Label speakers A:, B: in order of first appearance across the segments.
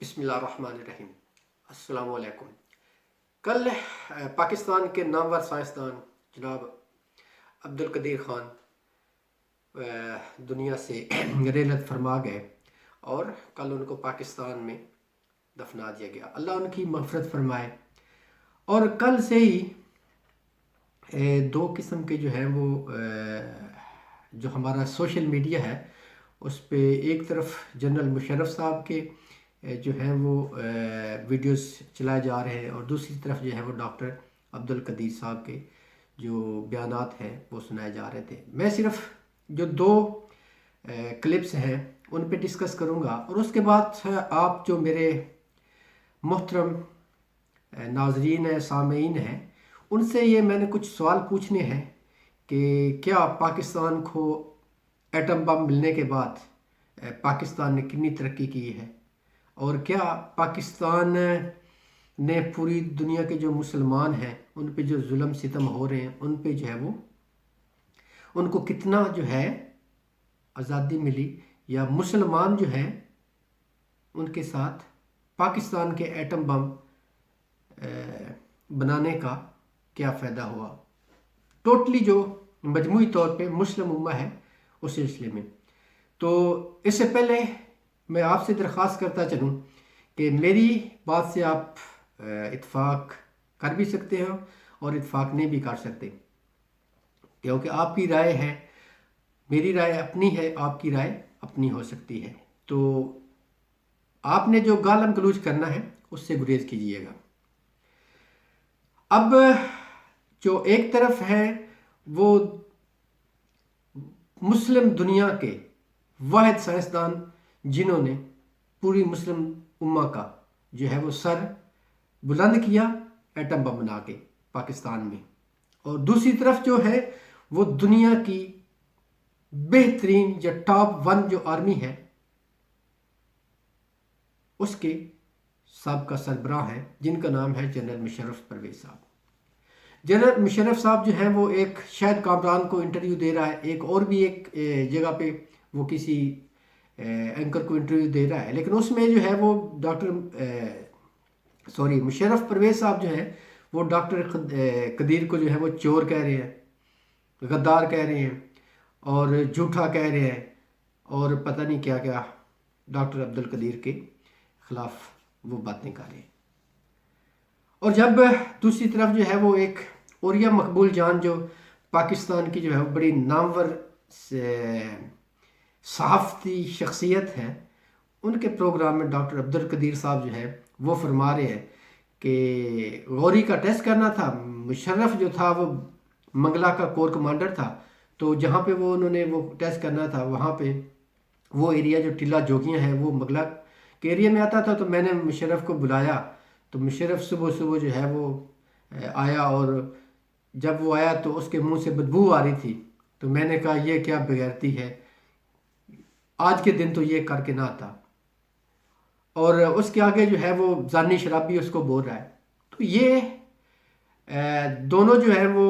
A: بسم اللہ الرحمن الرحیم۔ السلام علیکم۔ کل پاکستان کے نامور سائنسدان جناب عبدالقدیر خان دنیا سے رحلت فرما گئے اور کل ان کو پاکستان میں دفنا دیا گیا۔ اللہ ان کی مغفرت فرمائے۔ اور کل سے ہی دو قسم کے جو ہیں وہ جو ہمارا سوشل میڈیا ہے اس پہ ایک طرف جنرل مشرف صاحب کے جو ہیں وہ ویڈیوز چلائے جا رہے ہیں اور دوسری طرف جو ہے وہ ڈاکٹر عبدالقدیر صاحب کے جو بیانات ہیں وہ سنائے جا رہے تھے۔ میں صرف جو دو کلپس ہیں ان پہ ڈسکس کروں گا اور اس کے بعد آپ جو میرے محترم ناظرین ہیں، سامعین ہیں، ان سے یہ میں نے کچھ سوال پوچھنے ہیں کہ کیا پاکستان کو ایٹم بم ملنے کے بعد پاکستان نے کتنی ترقی کی ہے، اور کیا پاکستان نے پوری دنیا کے جو مسلمان ہیں ان پہ جو ظلم ستم ہو رہے ہیں ان پہ جو ہے وہ ان کو کتنا جو ہے آزادی ملی، یا مسلمان جو ہیں ان کے ساتھ پاکستان کے ایٹم بم بنانے کا کیا فائدہ ہوا، ٹوٹلی جو مجموعی طور پہ مسلم امہ ہے اس سلسلے میں۔ تو اس سے پہلے میں آپ سے درخواست کرتا چلوں کہ میری بات سے آپ اتفاق کر بھی سکتے ہو اور اتفاق نہیں بھی کر سکتے، کیونکہ آپ کی رائے ہے، میری رائے اپنی ہے، آپ کی رائے اپنی ہو سکتی ہے۔ تو آپ نے جو گالم گلوچ کرنا ہے اس سے گریز کیجیے گا۔ اب جو ایک طرف ہے وہ مسلم دنیا کے واحد سائنسدان جنہوں نے پوری مسلم امہ کا جو ہے وہ سر بلند کیا ایٹم بم بنا کے پاکستان میں، اور دوسری طرف جو ہے وہ دنیا کی بہترین یا ٹاپ 1 جو آرمی ہے اس کے سابقہ سربراہ ہیں جن کا نام ہے جنرل مشرف پرویز صاحب۔ جنرل مشرف صاحب جو ہیں وہ ایک شاید کامران کو انٹرویو دے رہا ہے، ایک اور بھی ایک جگہ پہ وہ کسی اینکر کو انٹرویو دے رہا ہے، لیکن اس میں جو ہے وہ مشرف پرویز صاحب جو ہیں وہ ڈاکٹر قدیر کو جو ہے وہ چور کہہ رہے ہیں، غدار کہہ رہے ہیں اور جھوٹا کہہ رہے ہیں اور پتہ نہیں کیا کیا ڈاکٹر عبدالقدیر کے خلاف وہ باتیں کر رہے ہیں۔ اور جب دوسری طرف جو ہے وہ ایک اوریا مقبول جان جو پاکستان کی جو ہے بڑی نامور صحافتی شخصیت ہے، ان کے پروگرام میں ڈاکٹر عبدالقدیر صاحب جو ہے وہ فرما رہے ہیں کہ غوری کا ٹیسٹ کرنا تھا، مشرف جو تھا وہ منگلا کا کور کمانڈر تھا، تو جہاں پہ وہ انہوں نے وہ ٹیسٹ کرنا تھا وہاں پہ وہ ایریا جو ٹیلا جوگیاں ہیں وہ منگلا کے ایریا میں آتا تھا، تو میں نے مشرف کو بلایا تو مشرف صبح جو ہے وہ آیا، اور جب وہ آیا تو اس کے منہ سے بدبو آ رہی تھی، تو میں نے کہا یہ کیا بغیرتی ہے، آج کے دن تو یہ کر کے نہ آتا، اور اس کے آگے جو ہے وہ زانی شرابی اس کو بول رہا ہے۔ تو یہ دونوں جو ہیں وہ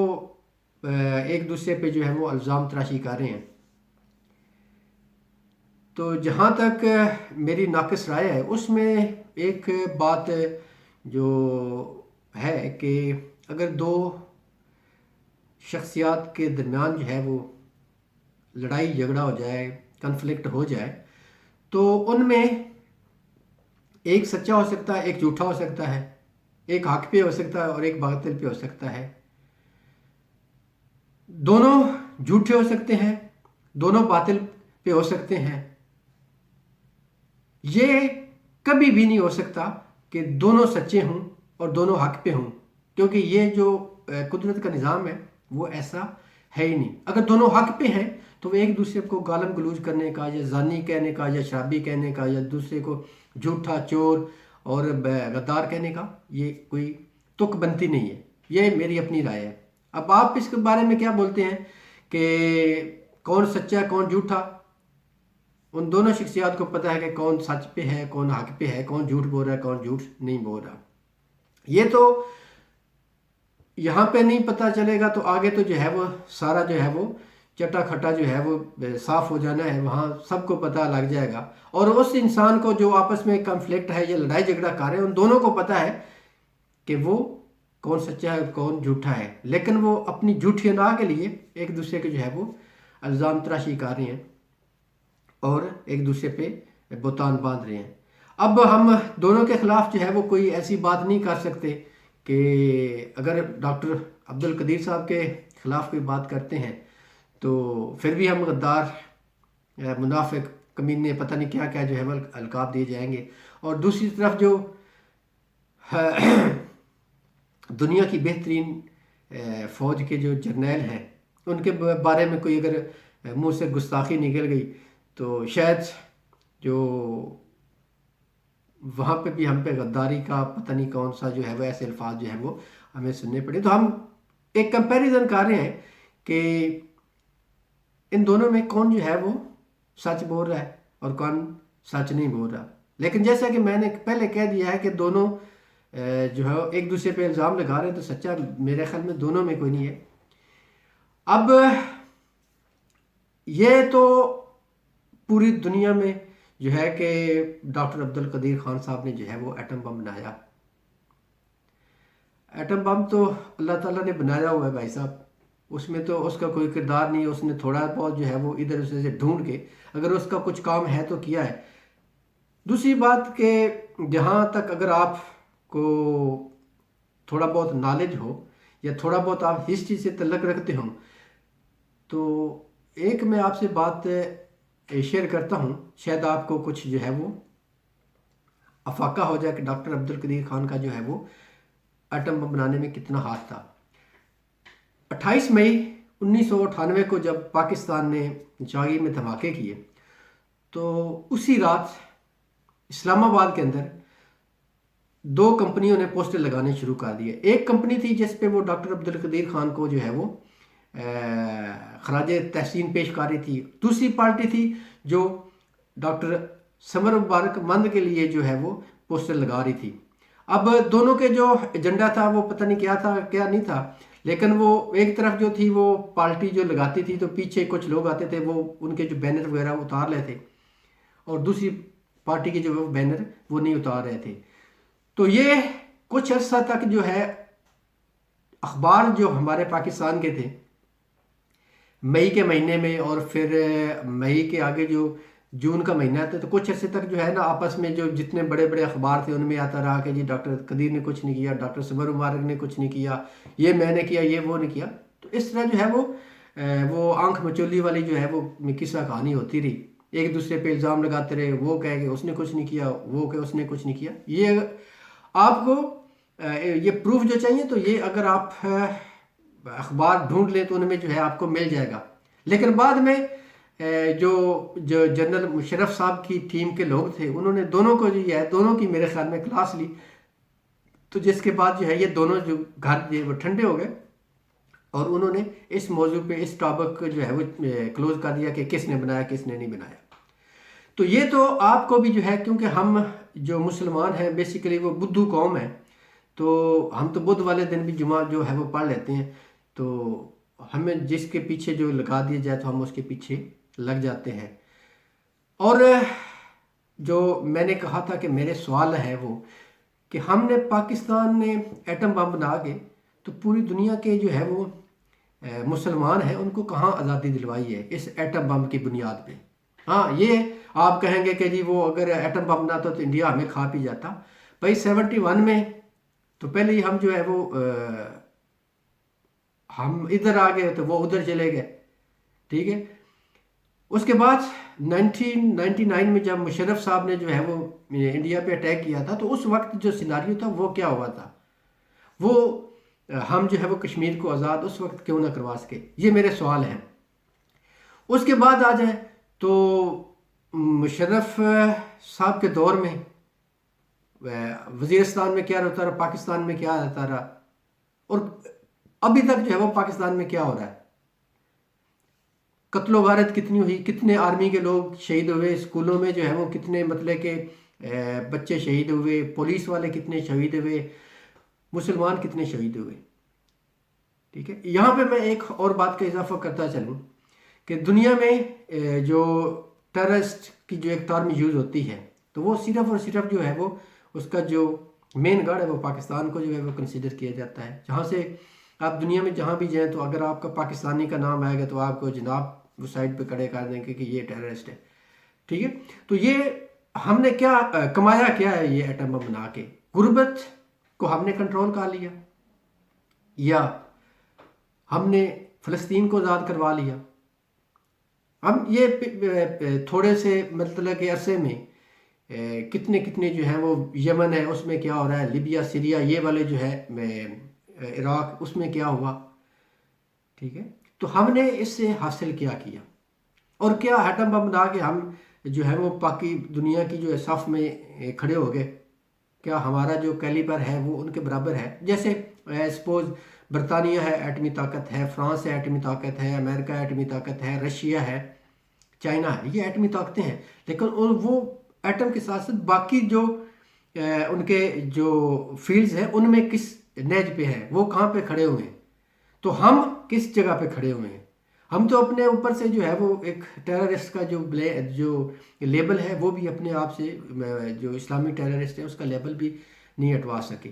A: ایک دوسرے پہ جو ہے وہ الزام تراشی کر رہے ہیں۔ تو جہاں تک میری ناقص رائے ہے اس میں ایک بات جو ہے کہ اگر دو شخصیات کے درمیان جو ہے وہ لڑائی جھگڑا ہو جائے، کنفلکٹ ہو جائے، تو ان میں ایک سچا ہو سکتا ہے، ایک جھوٹا ہو سکتا ہے، ایک حق پہ ہو سکتا ہے اور ایک باطل پہ ہو سکتا ہے، دونوں جھوٹے ہو سکتے ہیں، دونوں باطل پہ ہو سکتے ہیں۔ یہ کبھی بھی نہیں ہو سکتا کہ دونوں سچے ہوں اور دونوں حق پہ ہوں، کیونکہ یہ جو قدرت کا نظام ہے وہ ایسا ہے ہی نہیں۔ اگر دونوں حق پہ ہیں تو وہ ایک دوسرے کو گالم گلوچ کرنے کا یا زانی کہنے کا یا شرابی کہنے کا یا دوسرے کو جھوٹا، چور اور غدار کہنے کا یہ کوئی تک بنتی نہیں ہے۔ یہ میری اپنی رائے ہے۔ اب آپ اس کے بارے میں کیا بولتے ہیں کہ کون سچا ہے کون جھوٹا؟ ان دونوں شخصیات کو پتہ ہے کہ کون سچ پہ ہے کون حق پہ ہے، کون جھوٹ بول رہا ہے کون جھوٹ نہیں بول رہا۔ یہ تو یہاں پہ نہیں پتہ چلے گا تو آگے تو جو ہے وہ سارا جو ہے وہ چٹا کھٹا جو ہے وہ صاف ہو جانا ہے، وہاں سب کو پتہ لگ جائے گا، اور اس انسان کو جو آپس میں کنفلکٹ ہے یا لڑائی جھگڑا کر رہے ہیں ان دونوں کو پتہ ہے کہ وہ کون سچا ہے کون جھوٹا ہے، لیکن وہ اپنی جھوٹی انا کے لیے ایک دوسرے کے جو ہے وہ الزام تراشی کر رہے ہیں اور ایک دوسرے پہ بہتان باندھ رہے ہیں۔ اب ہم دونوں کے خلاف جو ہے وہ کوئی ایسی بات نہیں کر سکتے کہ اگر ڈاکٹر عبد القدیر صاحب کے خلاف کوئی بات کرتے ہیں تو پھر بھی ہم غدار، منافق، کمینے، پتہ نہیں کیا کیا جو ہے وہ القاب دیے جائیں گے، اور دوسری طرف جو دنیا کی بہترین فوج کے جو جرنیل ہیں ان کے بارے میں کوئی اگر منہ سے گستاخی نکل گئی تو شاید جو وہاں پہ بھی ہم پہ غداری کا پتہ نہیں کون سا جو ہے وہ ایسے الفاظ جو ہیں وہ ہمیں سننے پڑے۔ تو ہم ایک کمپیریزن کر رہے ہیں کہ ان دونوں میں کون جو ہے وہ سچ بول رہا ہے اور کون سچ نہیں بول رہا، لیکن جیسا کہ میں نے پہلے کہہ دیا ہے کہ دونوں جو ہے ایک دوسرے پہ الزام لگا رہے ہیں، تو سچا میرے خیال میں دونوں میں کوئی نہیں ہے۔ اب یہ تو پوری دنیا میں جو ہے کہ ڈاکٹر عبد القدیر خان صاحب نے جو ہے وہ ایٹم بم بنایا۔ ایٹم بم تو اللہ تعالیٰ نے بنایا ہوا ہے بھائی صاحب، اس میں تو اس کا کوئی کردار نہیں، اس نے تھوڑا بہت جو ہے وہ ادھر ادھر سے ڈھونڈ کے اگر اس کا کچھ کام ہے تو کیا ہے۔ دوسری بات کہ جہاں تک اگر آپ کو تھوڑا بہت نالج ہو یا تھوڑا بہت آپ ہسٹری سے تعلق رکھتے ہوں تو ایک میں آپ سے بات شیئر کرتا ہوں، شاید آپ کو کچھ جو ہے وہ افاقہ ہو جائے کہ ڈاکٹر عبد القدیر خان کا جو ہے وہ ایٹم بم بنانے میں کتنا ہاتھ تھا۔ 28 مئی 1998 کو جب پاکستان نے جاگیر میں دھماکے کیے تو اسی رات اسلام آباد کے اندر 2 کمپنیوں نے پوسٹر لگانے شروع کر دیے۔ ایک کمپنی تھی جس پہ وہ ڈاکٹر عبد القدیر خان کو جو ہے وہ خراج تحسین پیش کر رہی تھی، دوسری پارٹی تھی جو ڈاکٹر سمر مبارک مند کے لیے جو ہے وہ پوسٹر لگا رہی تھی۔ اب دونوں کے جو ایجنڈا تھا وہ پتہ نہیں کیا تھا کیا نہیں تھا، لیکن وہ ایک طرف جو تھی وہ پارٹی جو لگاتی تھی تو پیچھے کچھ لوگ آتے تھے وہ ان کے جو بینر وغیرہ اتار لیتے، اور دوسری پارٹی کے جو بینر وہ نہیں اتار رہے تھے۔ تو یہ کچھ عرصہ تک جو ہے اخبار جو ہمارے پاکستان کے تھے مئی کے مہینے میں، اور پھر مئی کے آگے جو جون کا مہینہ تھا، تو کچھ عرصے تک جو ہے نا آپس میں جو جتنے بڑے بڑے اخبار تھے ان میں آتا رہا کہ جی ڈاکٹر قدیر نے کچھ نہیں کیا، ڈاکٹر صبر مبارک نے کچھ نہیں کیا، یہ میں نے کیا، یہ وہ نہیں کیا۔ تو اس طرح جو ہے وہ آنکھ مچولی والی جو ہے وہ قصہ کہانی ہوتی رہی، ایک دوسرے پہ الزام لگاتے رہے، وہ کہے کہ اس نے کچھ نہیں کیا، وہ کہ اس نے کچھ نہیں کیا۔ یہ آپ کو یہ پروف جو چاہیے تو یہ اگر آپ اخبار ڈھونڈ لیں تو ان میں جو ہے آپ کو مل جائے گا، لیکن بعد میں جو جنرل مشرف صاحب کی ٹیم کے لوگ تھے انہوں نے دونوں کو جو ہے دونوں کی میرے خیال میں کلاس لی، تو جس کے بعد جو ہے یہ دونوں جو گھر جو وہ ٹھنڈے ہو گئے اور انہوں نے اس موضوع پہ اس ٹاپک کو جو ہے وہ کلوز کر دیا کہ کس نے بنایا کس نے نہیں بنایا۔ تو یہ تو آپ کو بھی جو ہے، کیونکہ ہم جو مسلمان ہیں بیسیکلی وہ بدھو قوم ہے، تو ہم تو بدھ والے دن بھی جمعہ جو ہے وہ پڑھ لیتے ہیں، تو ہمیں جس کے پیچھے جو لگا دیا جائے تو ہم اس کے پیچھے لگ جاتے ہیں۔ اور جو میں نے کہا تھا کہ میرے سوال ہے وہ کہ ہم نے پاکستان نے ایٹم بم بنا کے تو پوری دنیا کے جو ہے وہ مسلمان ہیں ان کو کہاں آزادی دلوائی ہے اس ایٹم بم کی بنیاد پہ۔ ہاں یہ آپ کہیں گے کہ جی وہ اگر ایٹم بم بناتا تو انڈیا ہمیں کھا پی جاتا، بھائی 71 میں تو پہلے ہی ہم جو ہے وہ ہم ادھر آ گئے تو وہ ادھر چلے گئے، ٹھیک ہے۔ اس کے بعد 1999 میں جب مشرف صاحب نے جو ہے وہ انڈیا پہ اٹیک کیا تھا تو اس وقت جو سیناریو تھا وہ کیا ہوا تھا، وہ ہم جو ہے وہ کشمیر کو آزاد اس وقت کیوں نہ کروا سکے، یہ میرے سوال ہیں۔ اس کے بعد آ جائیں تو مشرف صاحب کے دور میں وزیرستان میں کیا رہتا رہا، پاکستان میں کیا رہتا رہا، اور ابھی تک جو ہے وہ پاکستان میں کیا ہو رہا ہے۔ قتل و غارت کتنی ہوئی، کتنے آرمی کے لوگ شہید ہوئے، اسکولوں میں جو ہے وہ کتنے مطلب کہ بچے شہید ہوئے، پولیس والے کتنے شہید ہوئے، مسلمان کتنے شہید ہوئے، ٹھیک ہے۔ یہاں پہ میں ایک اور بات کا اضافہ کرتا چلوں کہ دنیا میں جو ٹیررسٹ کی جو ایک ٹرم یوز ہوتی ہے تو وہ صرف اور صرف جو ہے وہ اس کا جو مین گڑھ ہے وہ پاکستان کو جو ہے وہ کنسیڈر کیا جاتا ہے. جہاں سے آپ دنیا میں جہاں بھی جائیں تو اگر آپ کا پاکستانی کا نام آئے گا تو آپ کو جناب وہ سائڈ پہ کھڑے کر دیں گے کہ یہ ٹیررسٹ ہے. ٹھیک ہے. تو یہ ہم نے کیا کمایا کیا ہے یہ ایٹم بم بنا کے؟ غربت کو ہم نے کنٹرول کر لیا، یا ہم نے فلسطین کو آزاد کروا لیا. ہم یہ تھوڑے سے مطلب کہ عرصے میں کتنے کتنے جو ہیں وہ یمن ہے اس میں کیا ہو رہا ہے، لیبیا سیریا یہ والے جو ہے عراق اس میں کیا ہوا. ٹھیک ہے. تو ہم نے اس سے حاصل کیا اور کیا ایٹم بم بنا کے ہم جو ہے وہ باقی دنیا کی جو ہے صف میں کھڑے ہو گئے؟ کیا ہمارا جو کیلیبر ہے وہ ان کے برابر ہے؟ جیسے سپوز برطانیہ ہے ایٹمی طاقت ہے، فرانس ہے ایٹمی طاقت ہے، امریکہ ایٹمی طاقت ہے، رشیا ہے، چائنا ہے، یہ ایٹمی طاقتیں ہیں. لیکن وہ ایٹم کے ساتھ ساتھ باقی جو ان کے جو فیلڈز ہیں ان میں کس نیج پہ ہیں، وہ کہاں پہ کھڑے ہوئے ہیں؟ تو ہم کس جگہ پہ کھڑے ہوئے ہیں؟ ہم تو اپنے اوپر سے جو ہے وہ ایک ٹیررسٹ کا جو لیبل ہے وہ بھی اپنے آپ سے جو اسلامی ٹیررسٹ ہے اس کا لیبل بھی نہیں ہٹوا سکے.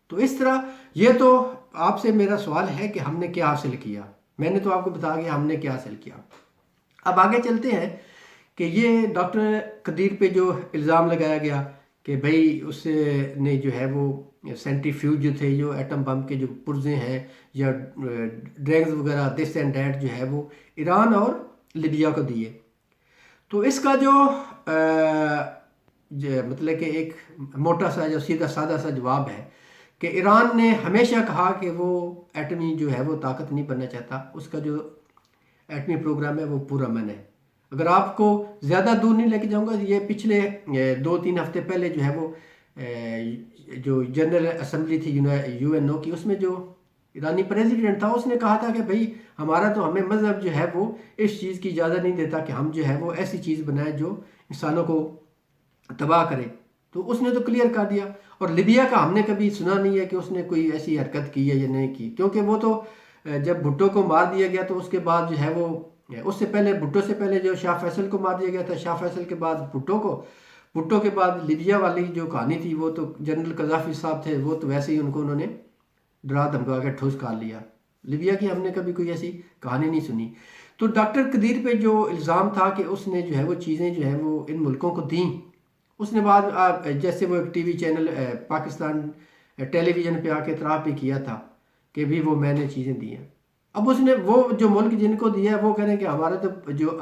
A: تو اس طرح یہ تو آپ سے میرا سوال ہے کہ ہم نے کیا حاصل کیا. میں نے تو آپ کو بتا دیا ہم نے کیا حاصل کیا. اب آگے چلتے ہیں کہ یہ ڈاکٹر قدیر پہ جو الزام لگایا گیا کہ بھائی اس نے جو ہے وہ سینٹریفیوج جو تھے جو ایٹم بم کے جو پرزے ہیں یا ڈرگز وغیرہ دس اینڈ دیٹ جو ہے وہ ایران اور لیبیا کو دیے. تو اس کا جو مطلب کہ ایک موٹا سا جو سیدھا سادہ سا جواب ہے کہ ایران نے ہمیشہ کہا کہ وہ ایٹمی جو ہے وہ طاقت نہیں بننا چاہتا، اس کا جو ایٹمی پروگرام ہے وہ پورا من ہے. اگر آپ کو زیادہ دور نہیں لے کے جاؤں گا، یہ پچھلے 2-3 ہفتے پہلے جو ہے وہ جو جنرل اسمبلی تھی یو این او کی، اس میں جو ایرانی پریزیڈنٹ تھا اس نے کہا تھا کہ بھائی ہمارا تو ہمیں مذہب جو ہے وہ اس چیز کی اجازت نہیں دیتا کہ ہم جو ہے وہ ایسی چیز بنائیں جو انسانوں کو تباہ کرے. تو اس نے تو کلیئر کر دیا. اور لیبیا کا ہم نے کبھی سنا نہیں ہے کہ اس نے کوئی ایسی حرکت کی ہے یا نہیں کی، کیونکہ وہ تو جب بھٹو کو مار دیا گیا تو اس کے بعد جو ہے وہ اس سے پہلے بھٹو سے پہلے جو شاہ فیصل کو مار دیا گیا تھا، شاہ فیصل کے بعد بھٹو کے بعد لیبیا والی جو کہانی تھی وہ تو جنرل قذافی صاحب تھے، وہ تو ویسے ہی ان کو انہوں نے ڈرا دھمکا کے ٹھوس کر لیا. لیبیا کی ہم نے کبھی کوئی ایسی کہانی نہیں سنی. تو ڈاکٹر قدیر پہ جو الزام تھا کہ اس نے جو ہے وہ چیزیں جو ہے وہ ان ملکوں کو دیں، اس نے بعد جیسے وہ ایک ٹی وی چینل پاکستان ٹیلی ویژن پہ آ کے اعتراف بھی کیا تھا کہ بھی وہ میں نے چیزیں دی ہیں. اب اس نے وہ جو ملک جن کو دیا ہے وہ کہہ رہے ہیں کہ ہمارا تو جو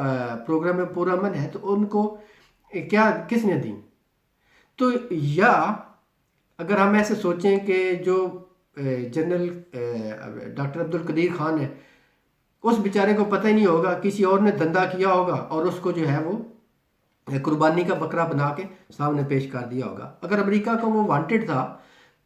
A: پروگرام ہے پورا من ہے، تو ان کو کیا کس نے دی؟ تو یا اگر ہم ایسے سوچیں کہ جو جنرل ڈاکٹر عبدالقدیر خان ہے اس بیچارے کو پتہ ہی نہیں ہوگا، کسی اور نے دھندا کیا ہوگا اور اس کو جو ہے وہ قربانی کا بکرا بنا کے سامنے پیش کر دیا ہوگا. اگر امریکہ کا وہ وانٹڈ تھا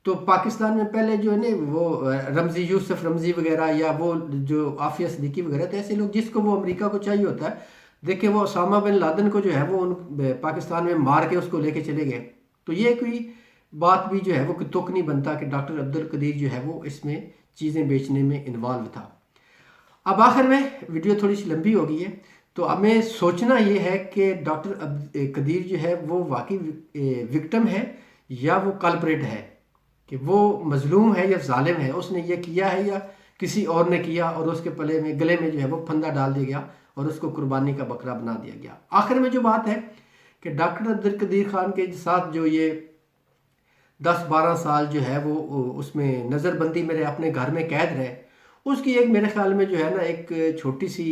A: تو پاکستان میں پہلے جو ہے نا وہ رمزی یوسف رمزی وغیرہ یا وہ جو عافیہ صدیقی وغیرہ تھے، ایسے لوگ جس کو وہ امریکہ کو چاہیے ہوتا ہے. دیکھیں وہ اسامہ بن لادن کو جو ہے وہ پاکستان میں مار کے اس کو لے کے چلے گئے. تو یہ کوئی بات بھی جو ہے وہ تک نہیں بنتا کہ ڈاکٹر عبدالقدیر جو ہے وہ اس میں چیزیں بیچنے میں انوالو تھا. اب آخر میں ویڈیو تھوڑی سی لمبی ہو گئی ہے، تو ہمیں سوچنا یہ ہے کہ ڈاکٹر قدیر جو ہے وہ واقعی وکٹم ہے یا وہ کلپریٹ ہے، کہ وہ مظلوم ہے یا ظالم ہے، اس نے یہ کیا ہے یا کسی اور نے کیا اور اس کے گلے میں جو ہے وہ پھندا ڈال دیا گیا اور اس کو قربانی کا بکرا بنا دیا گیا. آخر میں جو بات ہے کہ ڈاکٹر عبدالقدیر خان کے ساتھ جو یہ 10-12 سال جو ہے وہ اس میں نظر بندی میرے اپنے گھر میں قید رہے، اس کی ایک میرے خیال میں جو ہے نا ایک چھوٹی سی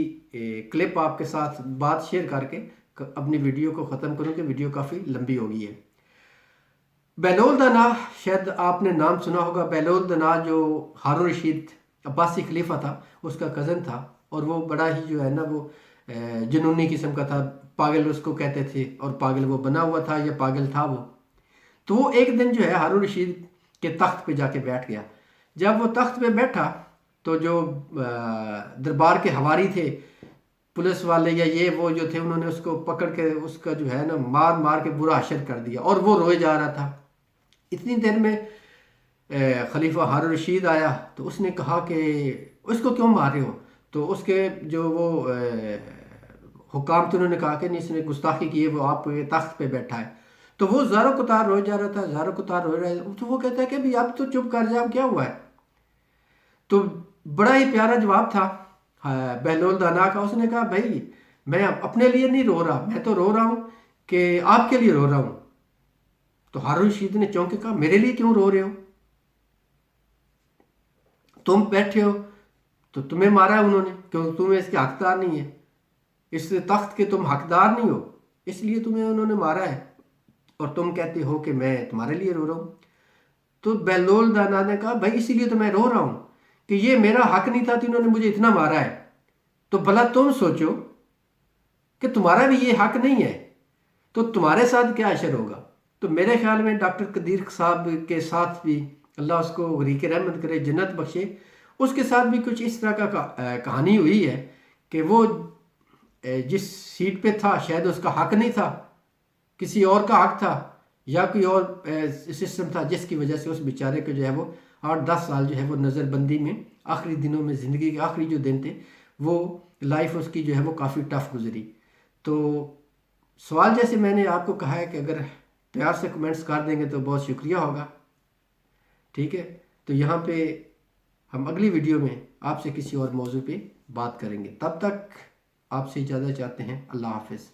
A: کلپ آپ کے ساتھ بات شیئر کر کے اپنی ویڈیو کو ختم کروں کہ ویڈیو کافی لمبی ہو گئی ہے. بہلول دانا، شاید آپ نے نام سنا ہوگا. بہلول دانا جو ہارون رشید عباسی خلیفہ تھا اس کا کزن تھا، اور وہ بڑا ہی جو ہے نا وہ جنونی قسم کا تھا، پاگل اس کو کہتے تھے، اور پاگل وہ بنا ہوا تھا یا پاگل تھا وہ. تو وہ ایک دن جو ہے ہارون رشید کے تخت پہ جا کے بیٹھ گیا. جب وہ تخت پہ بیٹھا تو جو دربار کے حواری تھے، پولیس والے یا یہ وہ جو تھے، انہوں نے اس کو پکڑ کے اس کا جو ہے نا مار کے برا حشر کر دیا، اور وہ روئے جا رہا تھا. اتنی دیر میں خلیفہ ہارون رشید آیا تو اس نے کہا کہ اس کو کیوں مار رہے ہو؟ تو اس کے جو وہ حکام تھے انہوں نے کہا کہ نہیں اس نے گستاخی کی ہے، وہ آپ کے تخت پہ بیٹھا ہے. تو وہ زاروں قطار روئے جا رہا تھا، زاروں قطار روئے رہا ہے. تو وہ کہتا ہے کہ بھی اب تو چپ کر جا، کیا ہوا ہے؟ تو بڑا ہی پیارا جواب تھا بہلول دانا کا. اس نے کہا بھائی میں اپنے لیے نہیں رو رہا، میں تو رو رہا ہوں کہ آپ کے لیے رو رہا ہوں. تو ہارون رشید نے چونک کے کہا میرے لیے کیوں رو رہے ہو؟ تم بیٹھے ہو تو تمہیں مارا ہے انہوں نے، کیونکہ تمہیں اس کے حقدار نہیں ہے، اس تخت کے تم حقدار نہیں ہو، اس لیے تمہیں انہوں نے مارا ہے، اور تم کہتے ہو کہ میں تمہارے لیے رو رہا ہوں. تو بہلول دانا نے کہا بھائی اسی لیے تو میں رو رہا ہوں کہ یہ میرا حق نہیں تھا تو انہوں نے مجھے اتنا مارا ہے. تو بھلا تم سوچو کہ تمہارا بھی یہ حق نہیں ہے تو تمہارے ساتھ کیا اشر ہوگا. تو میرے خیال میں ڈاکٹر قدیر صاحب کے ساتھ بھی اللہ اس کو غریق رحمت کرے، جنت بخشے، اس کے ساتھ بھی کچھ اس طرح کا کہانی ہوئی ہے کہ وہ جس سیٹ پہ تھا شاید اس کا حق نہیں تھا، کسی اور کا حق تھا، یا کوئی اور سسٹم تھا جس کی وجہ سے اس بیچارے کو جو ہے وہ 8-10 سال جو ہے وہ نظر بندی میں، آخری دنوں میں، زندگی کے آخری جو دن تھے وہ لائف اس کی جو ہے وہ کافی ٹف گزری. تو سوال جیسے میں نے آپ کو کہا ہے کہ اگر پیار سے کمنٹس کر دیں گے تو بہت شکریہ ہوگا. ٹھیک ہے، تو یہاں پہ ہم اگلی ویڈیو میں آپ سے کسی اور موضوع پہ بات کریں گے. تب تک آپ سے اجازت چاہتے ہیں. اللہ حافظ.